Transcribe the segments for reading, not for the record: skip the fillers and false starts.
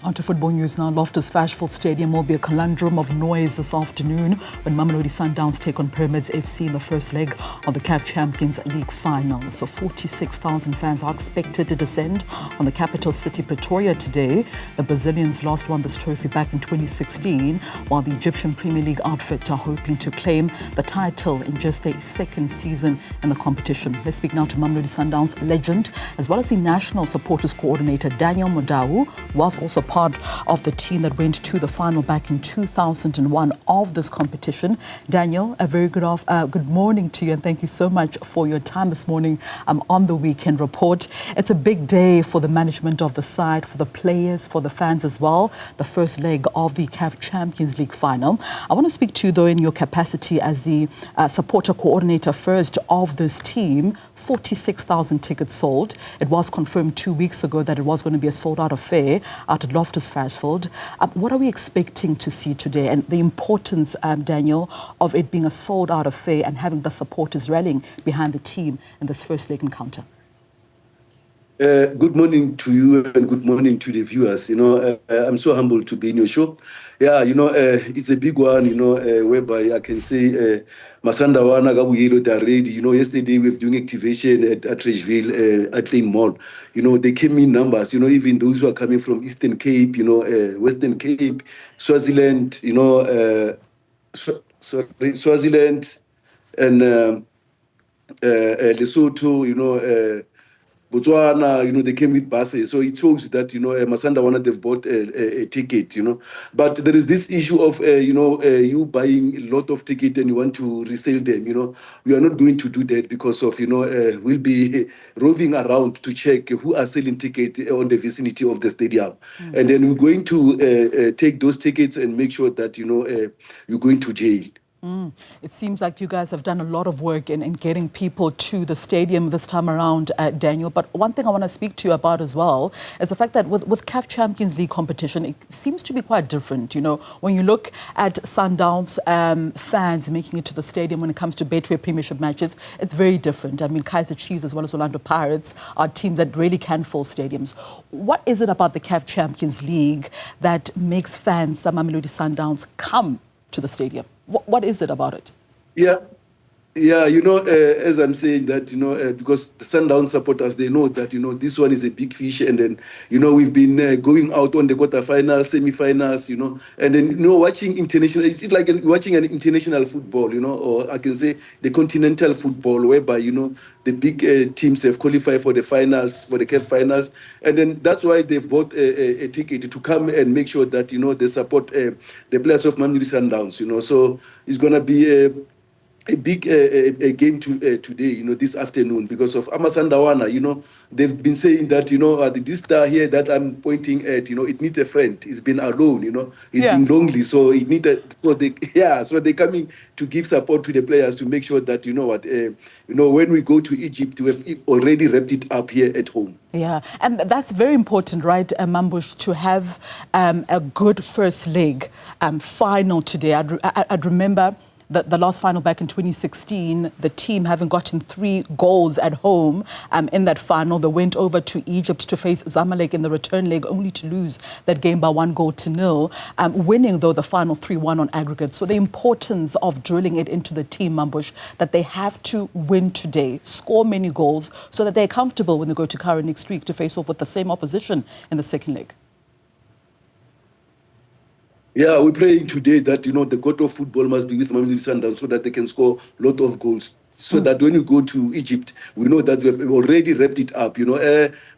On to football news now. Loftus Versfeld Stadium will be a conundrum of noise this afternoon when Mamelodi Sundowns take on Pyramids FC in the first leg of the CAF Champions League final. So 46,000 fans are expected to descend on the capital city Pretoria today. The Brazilians last won this trophy back in 2016, while the Egyptian Premier League outfit are hoping to claim the title in just their second season in the competition. Let's speak now to Mamelodi Sundowns legend, as well as the national supporters coordinator Daniel Mudau, who was also part of the team that went to the final back in 2001 of this competition. Daniel, a very good morning to you, and thank you so much for your time this morning on the Weekend Report. It's a big day for the management of the side, for the players, for the fans as well. The first leg of the CAF Champions League final. I want to speak to you, though, in your capacity as the supporter coordinator first of this team. 46,000 tickets sold. It was confirmed 2 weeks ago that it was going to be a sold-out affair out at Loftus Versfeld. What are we expecting to see today, and the importance, Daniel, of it being a sold-out affair and having the supporters rallying behind the team in this first leg encounter? Good morning to you and good morning to the viewers. I'm so humbled to be in your show. Yeah, it's a big one, whereby I can say Masanda wana gabuyelo already. Yesterday we were doing activation at Trashville, at Lane Mall. They came in numbers, even those who are coming from Eastern Cape, Western Cape, Swaziland, Swaziland and Lesotho, Botswana, they came with buses. So it shows that, Masanda wanted they've bought a ticket, But there is this issue of, you buying a lot of tickets and you want to resell them, We are not going to do that because of, we'll be roving around to check who are selling tickets on the vicinity of the stadium. Mm-hmm. And then we're going to take those tickets and make sure that, you're going to jail. It seems like you guys have done a lot of work in getting people to the stadium this time around, Daniel. But one thing I want to speak to you about as well is the fact that with CAF Champions League competition, it seems to be quite different. When you look at Sundowns fans making it to the stadium when it comes to Betway Premiership matches, it's very different. I mean, Kaizer Chiefs as well as Orlando Pirates are teams that really can fill stadiums. What is it about the CAF Champions League that makes fans, the Mamelodi Sundowns, come to the stadium? What is it about it? Yeah, as I'm saying that, because the Sundown supporters, they know that, this one is a big fish. And then, we've been going out on the quarterfinals, semi-finals, and then, watching international, it's like watching an international football, or I can say the continental football, whereby, the big teams have qualified for the finals, for the CAF finals. And then that's why they've bought a ticket to come and make sure that, they support the players of Mamelodi Sundowns, So it's going to be a big game today, this afternoon, because of Amasandawana, they've been saying that, this star here that I'm pointing at, it needs a friend. It's been alone, it's been lonely. So it needed, so they're coming to give support to the players to make sure that, when we go to Egypt, we have already wrapped it up here at home. Yeah, and that's very important, right, Mambush, to have a good first leg final today. I'd remember the last final back in 2016, the team having gotten 3 goals at home in that final. They went over to Egypt to face Zamalek in the return leg, only to lose that game by 1-0, winning, though, the final 3-1 on aggregate. So the importance of drilling it into the team, Mambush, that they have to win today, score many goals, so that they're comfortable when they go to Kara next week to face off with the same opposition in the second leg. Yeah, we're praying today that, the god of football must be with Mamelodi Sundowns so that they can score a lot of goals. So that when you go to Egypt, we know that we've already wrapped it up.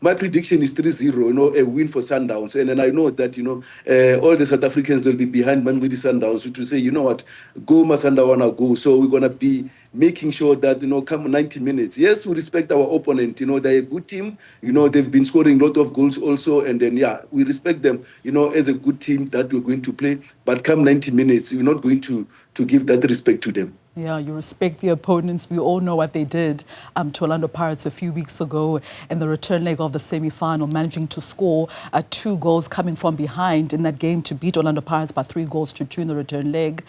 My prediction is 3-0, a win for Sundowns. And then I know that, all the South Africans will be behind Mamelodi Sundowns to say, go Masandawana, go. So we're going to be making sure that, come 90 minutes. Yes, we respect our opponent. They're a good team. They've been scoring a lot of goals also. And then, we respect them, as a good team that we're going to play. But come 90 minutes, we're not going to give that respect to them. Yeah, you respect the opponents. We all know what they did to Orlando Pirates a few weeks ago in the return leg of the semi-final, managing to score 2 goals coming from behind in that game to beat Orlando Pirates by 3-2 in the return leg.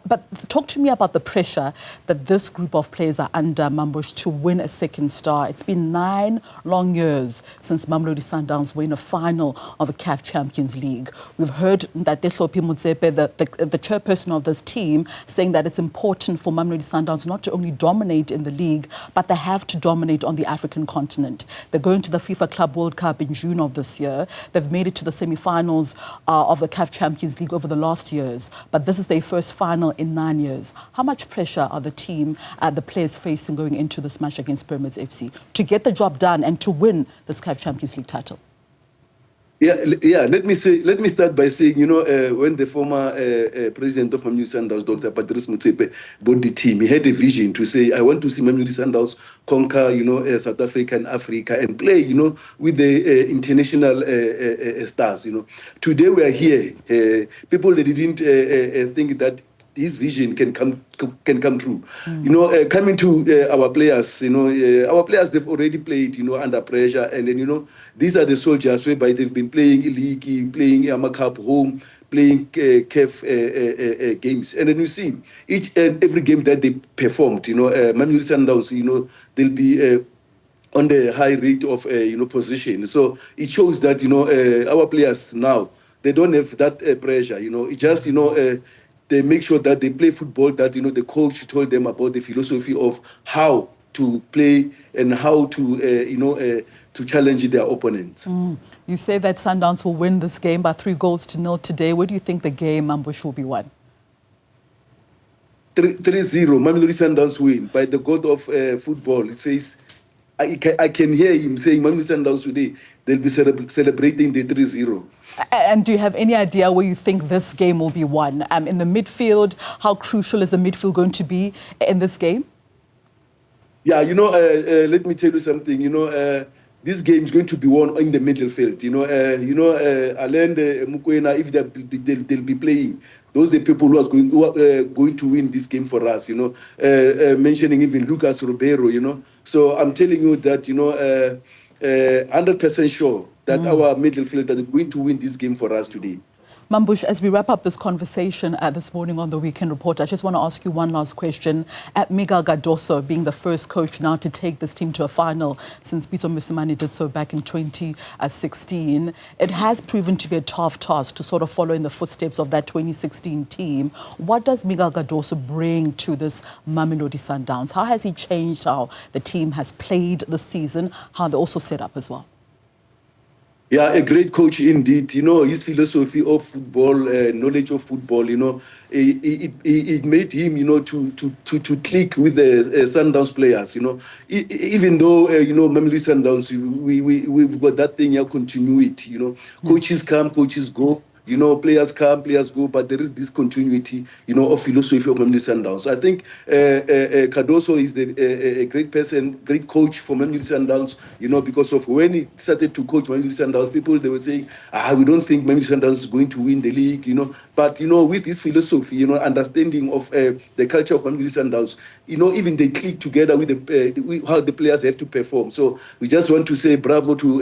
But talk to me about the pressure that this group of players are under, Mambush, to win a second star. It's been 9 long years since Mamelodi Sundowns were in a final of a CAF Champions League. We've heard that Tehlopi Motsepe, the chairperson of this team, saying that it's important for Mamelodi Sundowns not to only dominate in the league, but they have to dominate on the African continent. They're going to the FIFA Club World Cup in June of this year. They've made it to the semi-finals of the CAF Champions League over the last years, but this is their first final in 9 years. How much pressure are the team, the players facing going into this match against Pyramids FC to get the job done and to win this CAF Champions League title? Yeah. Let me start by saying, when the former president of Mamelodi Sundowns, Dr. Patrice Motsepe, bought the team, he had a vision to say, I want to see Mamelodi Sundowns conquer, South Africa and Africa and play, with the international stars. Today we are here. People they didn't think that his vision can come true. Coming to our players, our players, they've already played, under pressure, and then these are the soldiers whereby they've been playing league, playing Cup home, playing CAF games, and then you see each and every game that they performed. Mamelodi Sundowns, they'll be on the high rate of position. So it shows that our players now, they don't have that pressure. It just they make sure that they play football that the coach told them about the philosophy of how to play and how to to challenge their opponents. You say that Sundowns will win this game by 3-0 today. Where do you think the game, Mambush, will be won? 3-0. Mamelodi Sundowns win by the god of football. It says, I can hear him saying Mamelodi Sundowns today, they'll be celebrating the 3-0. And do you have any idea where you think this game will be won? In the midfield, how crucial is the midfield going to be in this game? Yeah, let me tell you something. This game is going to be won in the middle field. Alain Mukwena, if they'll be playing, those are the people who are going to win this game for us. Mentioning even Lucas Ribeiro. So I'm telling you that 100% sure that our middle field are going to win this game for us today. Mambush, as we wrap up this conversation this morning on the Weekend Report, I just want to ask you one last question. Miguel Cardoso being the first coach now to take this team to a final since Pitso Mosimane did so back in 2016, it has proven to be a tough task to sort of follow in the footsteps of that 2016 team. What does Miguel Cardoso bring to this Mamelodi Sundowns? How has he changed how the team has played this season, how they also set up as well? Yeah, a great coach indeed. His philosophy of football, knowledge of football, it made him, to click with the Sundowns players, Even though, Mamelodi Sundowns, we've got that thing, continuity, Coaches come, coaches go. Players come, players go, but there is this continuity, of philosophy of Mamelodi Sundowns. I think Cardoso is a great person, great coach for Mamelodi Sundowns, because of when he started to coach Mamelodi Sundowns, people, they were saying, we don't think Mamelodi Sundowns is going to win the league, But, with his philosophy, understanding of the culture of Mamelodi Sundowns, even they click together with how the players have to perform. So we just want to say bravo to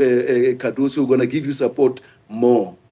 Cardoso, we're going to give you support more.